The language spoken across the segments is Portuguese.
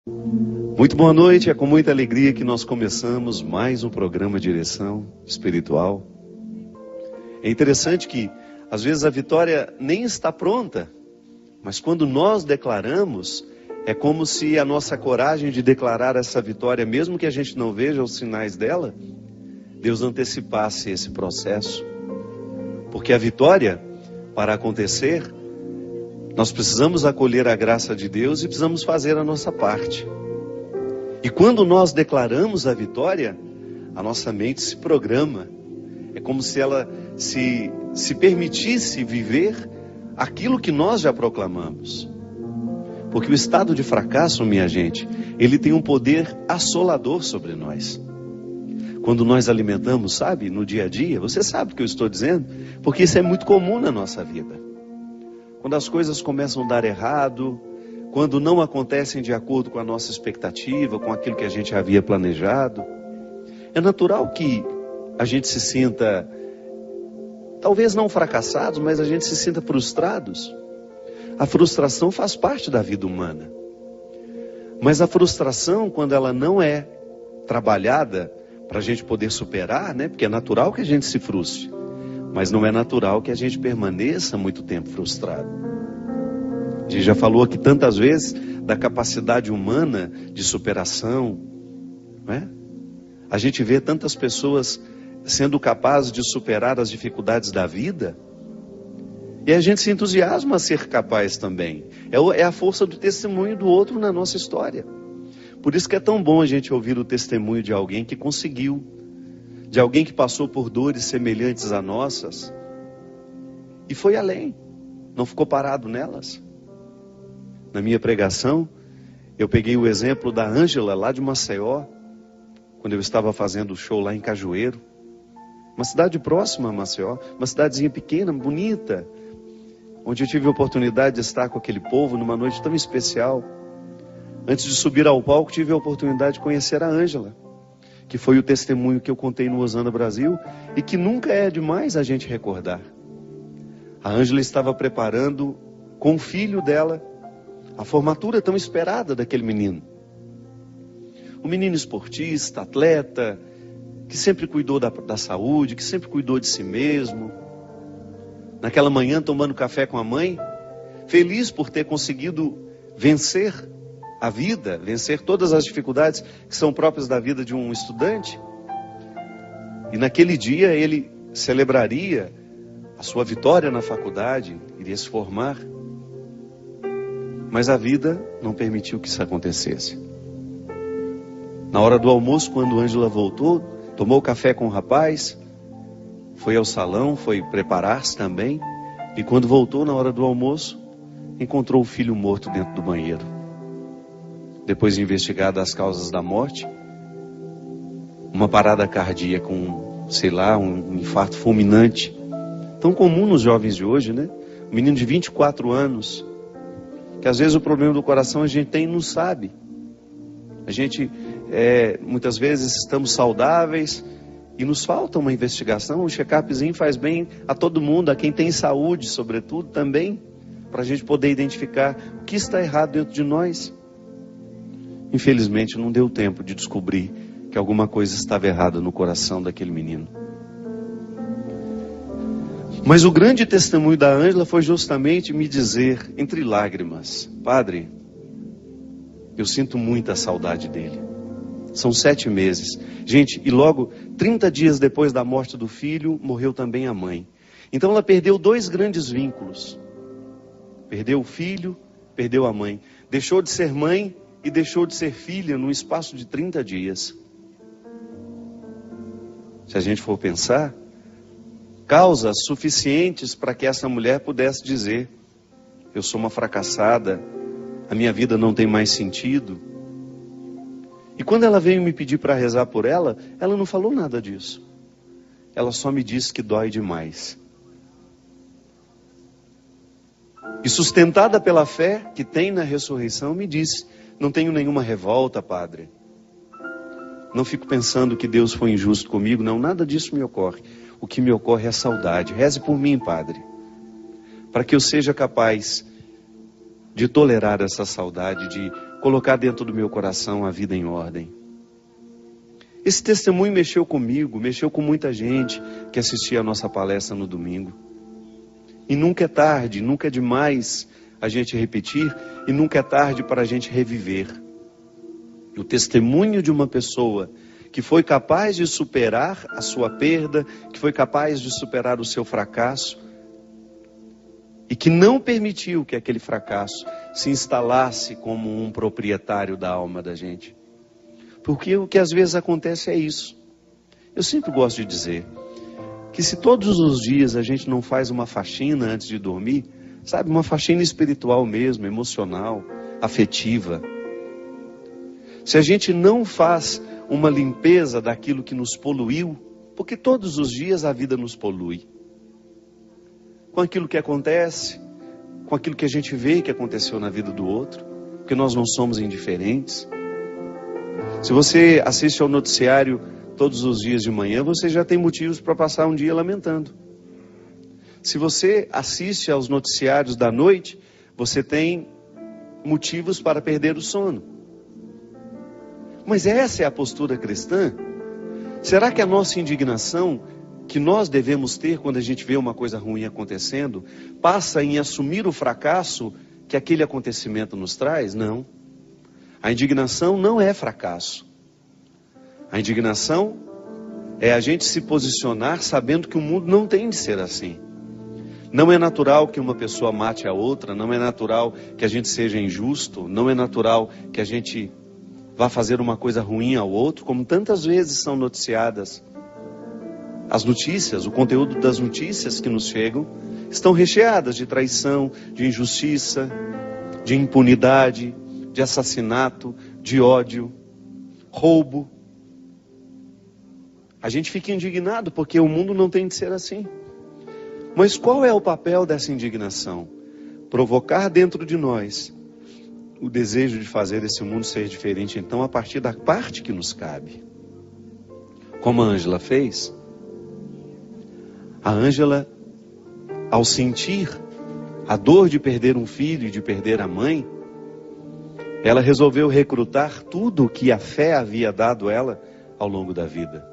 Muito boa noite, é com muita alegria que nós começamos mais um programa Direção Espiritual. É interessante que às vezes a vitória nem está pronta, mas quando nós declaramos, é como se a nossa coragem de declarar essa vitória, mesmo que a gente não veja os sinais dela, Deus antecipasse esse processo. Porque a vitória, para acontecer, nós precisamos acolher a graça de Deus e precisamos fazer a nossa parte. E quando nós declaramos a vitória, a nossa mente se programa. É como se ela se permitisse viver aquilo que nós já proclamamos. Porque o estado de fracasso, minha gente, ele tem um poder assolador sobre nós. Quando nós alimentamos, sabe, no dia a dia, você sabe o que eu estou dizendo? Porque isso é muito comum na nossa vida. Quando as coisas começam a dar errado, quando não acontecem de acordo com a nossa expectativa, com aquilo que a gente havia planejado, é natural que a gente se sinta, talvez não fracassados, mas a gente se sinta frustrados. A frustração faz parte da vida humana. Mas a frustração, quando ela não é trabalhada para a gente poder superar, né? Porque é natural que a gente se frustre, mas não é natural que a gente permaneça muito tempo frustrado. A gente já falou aqui tantas vezes da capacidade humana de superação, não é? A gente vê tantas pessoas sendo capazes de superar as dificuldades da vida, e a gente se entusiasma a ser capaz também. É a força do testemunho do outro na nossa história. Por isso que é tão bom a gente ouvir o testemunho de alguém que conseguiu, de alguém que passou por dores semelhantes a nossas, e foi além, não ficou parado nelas. Na minha pregação, eu peguei o exemplo da Ângela, lá de Maceió, quando eu estava fazendo o show lá em Cajueiro. Uma cidade próxima a Maceió, uma cidadezinha pequena, bonita, onde eu tive a oportunidade de estar com aquele povo numa noite tão especial. Antes de subir ao palco, tive a oportunidade de conhecer a Ângela, que foi o testemunho que eu contei no Osana Brasil, e que nunca é demais a gente recordar. A Ângela estava preparando com o filho dela a formatura tão esperada daquele menino. Um menino esportista, atleta, que sempre cuidou da saúde, que sempre cuidou de si mesmo. Naquela manhã, tomando café com a mãe, feliz por ter conseguido vencer a vida, vencer todas as dificuldades que são próprias da vida de um estudante. E naquele dia ele celebraria a sua vitória na faculdade, iria se formar. Mas a vida não permitiu que isso acontecesse. Na hora do almoço, quando Ângela voltou, tomou café com o rapaz, foi ao salão, foi preparar-se também, e quando voltou na hora do almoço, encontrou o filho morto dentro do banheiro. Depois de investigadas as causas da morte, uma parada cardíaca, um infarto fulminante, tão comum nos jovens de hoje, né? Um menino de 24 anos, que às vezes o problema do coração a gente tem e não sabe. A gente, muitas vezes estamos saudáveis e nos falta uma investigação, um check-upzinho faz bem a todo mundo, a quem tem saúde, sobretudo, também, para a gente poder identificar o que está errado dentro de nós. Infelizmente não deu tempo de descobrir que alguma coisa estava errada no coração daquele menino. Mas o grande testemunho da Ângela foi justamente me dizer, entre lágrimas: Padre, eu sinto muita saudade dele. São 7 meses. Gente, e logo 30 dias depois da morte do filho, morreu também a mãe. Então ela perdeu 2 grandes vínculos. Perdeu o filho, perdeu a mãe. Deixou de ser mãe e deixou de ser filha num espaço de 30 dias. Se a gente for pensar, causas suficientes para que essa mulher pudesse dizer: eu sou uma fracassada, a minha vida não tem mais sentido. E quando ela veio me pedir para rezar por ela, ela não falou nada disso. Ela só me disse que dói demais. E sustentada pela fé que tem na ressurreição, me disse: não tenho nenhuma revolta, Padre. Não fico pensando que Deus foi injusto comigo, não, nada disso me ocorre. O que me ocorre é a saudade. Reze por mim, Padre, para que eu seja capaz de tolerar essa saudade, de colocar dentro do meu coração a vida em ordem. Esse testemunho mexeu comigo, mexeu com muita gente que assistia a nossa palestra no domingo. E nunca é tarde, nunca é demais a gente repetir, e nunca é tarde para a gente reviver. O testemunho de uma pessoa que foi capaz de superar a sua perda, que foi capaz de superar o seu fracasso, e que não permitiu que aquele fracasso se instalasse como um proprietário da alma da gente. Porque o que às vezes acontece é isso. Eu sempre gosto de dizer que se todos os dias a gente não faz uma faxina antes de dormir, sabe, uma faxina espiritual mesmo, emocional, afetiva. Se a gente não faz uma limpeza daquilo que nos poluiu, porque todos os dias a vida nos polui. Com aquilo que acontece, com aquilo que a gente vê que aconteceu na vida do outro, porque nós não somos indiferentes. Se você assiste ao noticiário todos os dias de manhã, você já tem motivos para passar um dia lamentando. Se você assiste aos noticiários da noite, você tem motivos para perder o sono. Mas essa é a postura cristã? Será que a nossa indignação, que nós devemos ter quando a gente vê uma coisa ruim acontecendo, passa em assumir o fracasso que aquele acontecimento nos traz? Não. A indignação não é fracasso. A indignação é a gente se posicionar sabendo que o mundo não tem de ser assim. Não é natural que uma pessoa mate a outra, não é natural que a gente seja injusto, não é natural que a gente vá fazer uma coisa ruim ao outro, como tantas vezes são noticiadas. As notícias, o conteúdo das notícias que nos chegam, estão recheadas de traição, de injustiça, de impunidade, de assassinato, de ódio, roubo. A gente fica indignado porque o mundo não tem de ser assim. Mas qual é o papel dessa indignação? Provocar dentro de nós o desejo de fazer esse mundo ser diferente, então, a partir da parte que nos cabe. Como a Ângela fez. A Ângela, ao sentir a dor de perder um filho e de perder a mãe, ela resolveu recrutar tudo o que a fé havia dado ela ao longo da vida.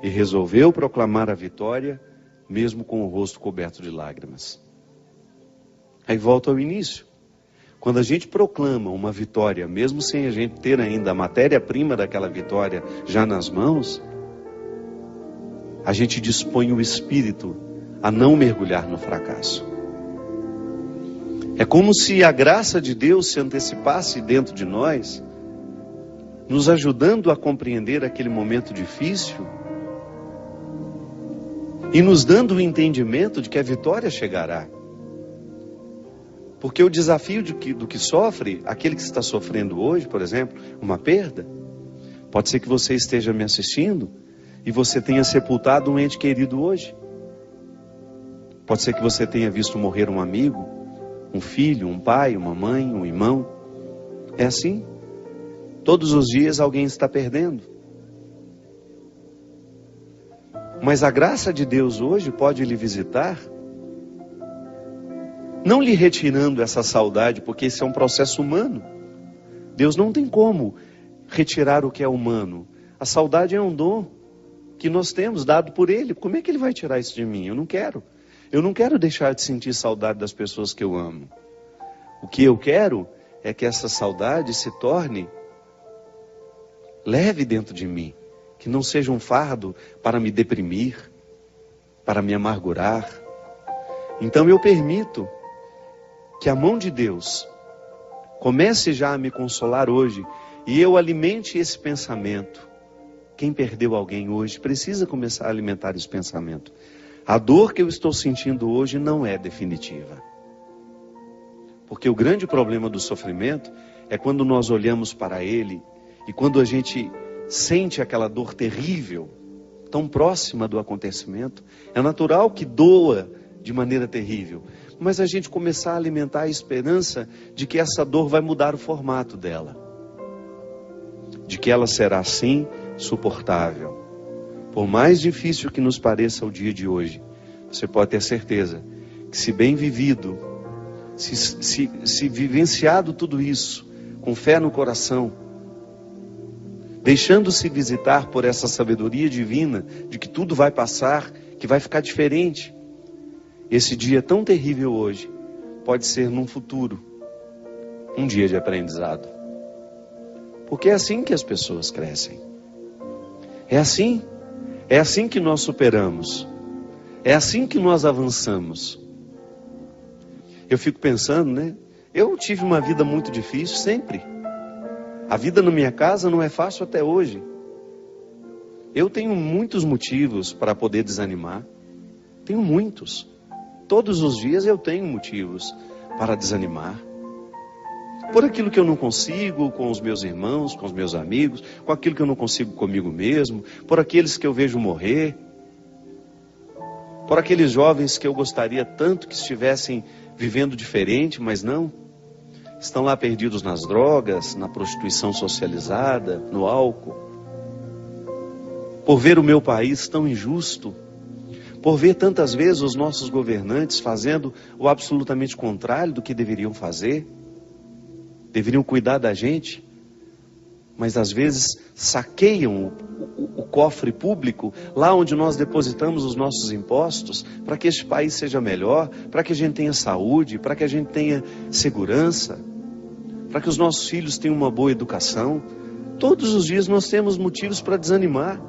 E resolveu proclamar a vitória, mesmo com o rosto coberto de lágrimas. Aí volta ao início. Quando a gente proclama uma vitória, mesmo sem a gente ter ainda a matéria-prima daquela vitória já nas mãos, a gente dispõe o espírito a não mergulhar no fracasso. É como se a graça de Deus se antecipasse dentro de nós, nos ajudando a compreender aquele momento difícil e nos dando o entendimento de que a vitória chegará. Porque o desafio do que sofre, aquele que está sofrendo hoje, por exemplo, uma perda, pode ser que você esteja me assistindo e você tenha sepultado um ente querido hoje. Pode ser que você tenha visto morrer um amigo, um filho, um pai, uma mãe, um irmão. É assim. Todos os dias alguém está perdendo. Mas a graça de Deus hoje pode lhe visitar, não lhe retirando essa saudade, porque esse é um processo humano. Deus não tem como retirar o que é humano. A saudade é um dom que nós temos dado por Ele. Como é que Ele vai tirar isso de mim? Eu não quero. Eu não quero deixar de sentir saudade das pessoas que eu amo. O que eu quero é que essa saudade se torne leve dentro de mim. Que não seja um fardo para me deprimir, para me amargurar. Então eu permito que a mão de Deus comece já a me consolar hoje e eu alimente esse pensamento. Quem perdeu alguém hoje precisa começar a alimentar esse pensamento. A dor que eu estou sentindo hoje não é definitiva. Porque o grande problema do sofrimento é quando nós olhamos para ele e quando a gente sente aquela dor terrível, tão próxima do acontecimento, é natural que doa de maneira terrível. Mas a gente começar a alimentar a esperança de que essa dor vai mudar o formato dela. De que ela será sim suportável. Por mais difícil que nos pareça o dia de hoje, você pode ter certeza que se bem vivido, se vivenciado tudo isso, com fé no coração, deixando-se visitar por essa sabedoria divina de que tudo vai passar, que vai ficar diferente. Esse dia tão terrível hoje pode ser num futuro um dia de aprendizado. Porque é assim que as pessoas crescem. É assim que nós superamos. É assim que nós avançamos. Eu fico pensando, né? Eu tive uma vida muito difícil sempre. A vida na minha casa não é fácil até hoje. Eu tenho muitos motivos para poder desanimar. Tenho muitos. Todos os dias eu tenho motivos para desanimar. Por aquilo que eu não consigo com os meus irmãos, com os meus amigos, com aquilo que eu não consigo comigo mesmo, por aqueles que eu vejo morrer, por aqueles jovens que eu gostaria tanto que estivessem vivendo diferente, mas não. Estão lá perdidos nas drogas, na prostituição socializada, no álcool. Por ver o meu país tão injusto, por ver tantas vezes os nossos governantes fazendo o absolutamente contrário do que deveriam fazer. Deveriam cuidar da gente, mas às vezes saqueiam o cofre público, lá onde nós depositamos os nossos impostos, para que este país seja melhor, para que a gente tenha saúde, para que a gente tenha segurança, para que os nossos filhos tenham uma boa educação. Todos os dias nós temos motivos para desanimar.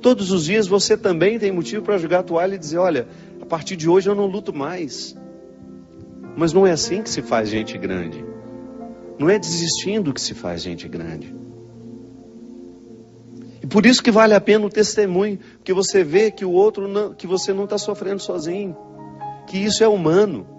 Todos os dias você também tem motivo para jogar a toalha e dizer, olha, a partir de hoje eu não luto mais. Mas não é assim que se faz gente grande. Não é desistindo que se faz gente grande. E por isso que vale a pena o testemunho, porque você vê que o outro não, que você não está sofrendo sozinho, que isso é humano.